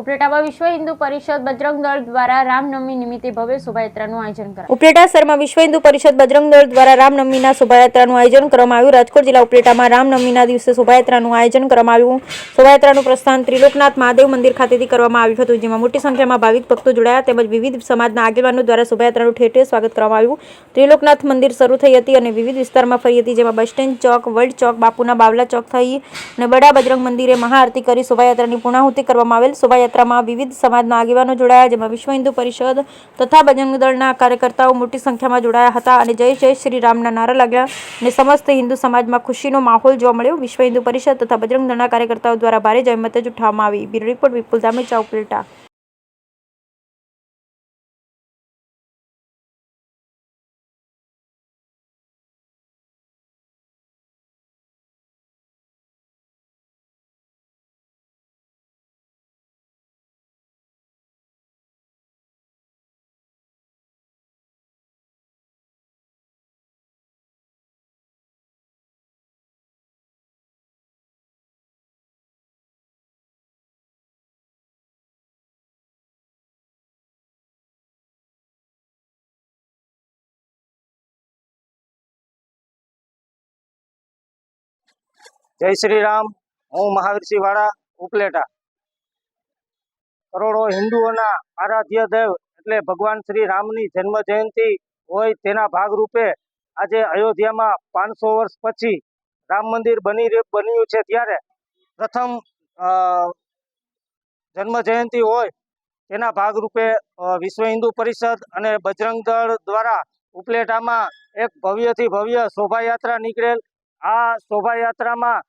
ઉપલેટામાં વિશ્વ હિન્દુ પરિષદ બજરંગ દળ દ્વારા રામનવમી નિમિત્તે ભવ્ય શોભાયાત્રાનું આયોજન કરાયું. ઉપલેટા શહેરમાં વિશ્વ હિન્દુ પરિષદ બજરંગ દળ દ્વારા રામનવમીના શોભાયાત્રાનું આયોજન કરવામાં આવ્યું. રાજકોટ જિલ્લા ઉપલેટામાં રામનવમીના દિવસે શોભાયાત્રાનું આયોજન કરવામાં આવ્યું. શોભાયાત્રાનું પ્રસ્થાન ત્રિલોકનાથ મહાદેવ મંદિર ખાતેથી કરવામાં આવ્યું હતું, જેમાં મોટી સંખ્યામાં ભાવિક ભક્તો જોડાયા તેમજ વિવિધ સમાજના આગેવાનો દ્વારા શોભાયાત્રાનું ઠેર ઠેર સ્વાગત કરવામાં આવ્યું. ત્રિલોકનાથ મંદિર શરૂ થઈ હતી અને વિવિધ વિસ્તારમાં ફરી હતી, જેમાં બસ સ્ટેન્ડ ચોક, વર્લ્ડ ચોક, બાપુના બાવલા ચોક થઈ અને બડા બજરંગ મંદિરે મહાઆરતી કરી શોભાયાત્રાની પૂર્ણાહુતિ કરવામાં આવેલ. શોભાયાત્રામાં વિવિધ સમાજના આગેવાનો જોડાયા, જેમાં વિશ્વ હિન્દુ પરિષદ તથા બજરંગ દળના કાર્યકર્તાઓ મોટી સંખ્યામાં જોડાયા હતા અને જય જય શ્રી રામના નારા લાગ્યા અને સમસ્ત હિન્દુ સમાજમાં ખુશીનો માહોલ જોવા મળ્યો. વિશ્વ હિન્દુ પરિષદ તથા બજરંગ દળના કાર્યકર્તાઓ દ્વારા ભારે જહેમત ઉઠાવવામાં આવી. બ્યુરો રિપોર્ટ વિપુલ ધામેચા, ઉપલેટા. જય શ્રી રામ. હું મહાવીરસિંહ વાળા, ઉપલેટા. કરોડો હિન્દુઓના આરાધ્ય દેવ એટલે ભગવાન શ્રી રામની જન્મ જયંતિ હોય તેના ભાગરૂપે આજે અયોધ્યામાં 500 વર્ષ પછી રામ મંદિર બન્યું છે, ત્યારે પ્રથમ જન્મ જયંતિ હોય તેના ભાગરૂપે વિશ્વ હિન્દુ પરિષદ અને બજરંગ દળ દ્વારા ઉપલેટામાં એક ભવ્યથી ભવ્ય શોભાયાત્રા નીકળેલ. આ શોભાયાત્રામાં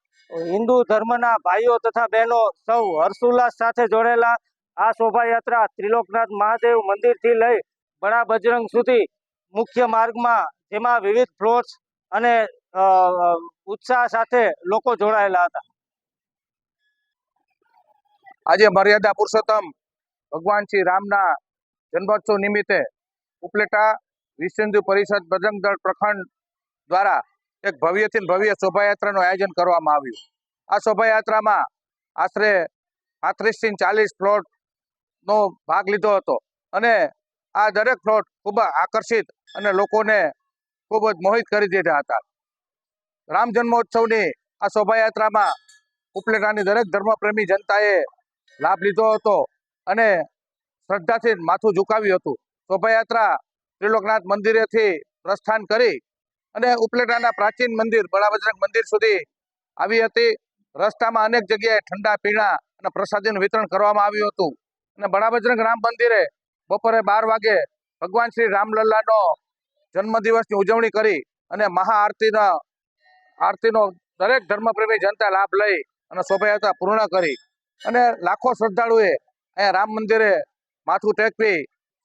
હિન્દુ ધર્મના ભાઈઓ તથા બહેનો સૌ હર્ષોલ્લાસ સાથે જોડેલા. આ શોભાયાત્રા ત્રિલોકનાથ મહાદેવ મંદિરથી લઈ બડા બજરંગ સુધી મુખ્ય માર્ગમાં, જેમાં વિવિધ ફ્લોટ્સ અને ઉત્સાહ સાથે લોકો જોડાયેલા હતા. આજે મર્યાદા પુરુષોત્તમ ભગવાન શ્રી રામના જન્મોત્સવ નિમિત્તે ઉપલેટા વિશ્વ હિન્દુ પરિષદ બજરંગ દળ પ્રખંડ દ્વારા એક ભવ્યથી ભવ્ય શોભાયાત્રાનું આયોજન કરવામાં આવ્યું. આ શોભાયાત્રામાં આશરે 35 થી 40 ફ્લોટનો ભાગ લીધો હતો અને આ દરેક ફ્લોટ ખૂબ આકર્ષિત અને લોકોને ખૂબ જ મોહિત કરી દીધા હતા. રામ જન્મોત્સવની આ શોભાયાત્રામાં ઉપલેટાની દરેક ધર્મપ્રેમી જનતાએ લાભ લીધો હતો અને શ્રદ્ધાથી માથું ઝુકાવ્યું હતું. શોભાયાત્રા ત્રિલોકનાથ મંદિરેથી પ્રસ્થાન કરી અને ઉપલેટાના પ્રાચીન મંદિર બડા બજરંગ મંદિર સુધી આવી હતી. રસ્તામાં અનેક જગ્યાએ ઠંડા પીણા અને પ્રસાદીનું વિતરણ કરવામાં આવ્યું હતું અને બડા બજરંગ રામ મંદિરે બપોરે 12 વાગે ભગવાન શ્રી રામલલ્લાનો જન્મદિવસની ઉજવણી કરી અને આરતીનો દરેક ધર્મપ્રેમી જનતા લાભ લઈ અને શોભાયાત્રા પૂર્ણ કરી અને લાખો શ્રદ્ધાળુએ અહીંયા રામ મંદિરે માથું ટેકવી,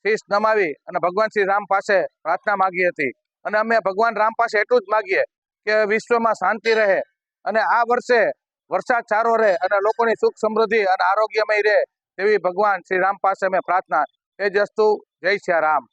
શીશ નમાવી અને ભગવાન શ્રી રામ પાસે પ્રાર્થના માગી હતી. અને અમે ભગવાન રામ પાસે એટલું જ માગીએ કે વિશ્વમાં શાંતિ રહે અને આ વર્ષે વરસાદ સારો રહે અને લોકોની સુખ સમૃદ્ધિ અને આરોગ્યમય રહે તેવી ભગવાન શ્રી રામ પાસે અમે પ્રાર્થના. એ જ અસ્તુ. જય શ્રી રામ.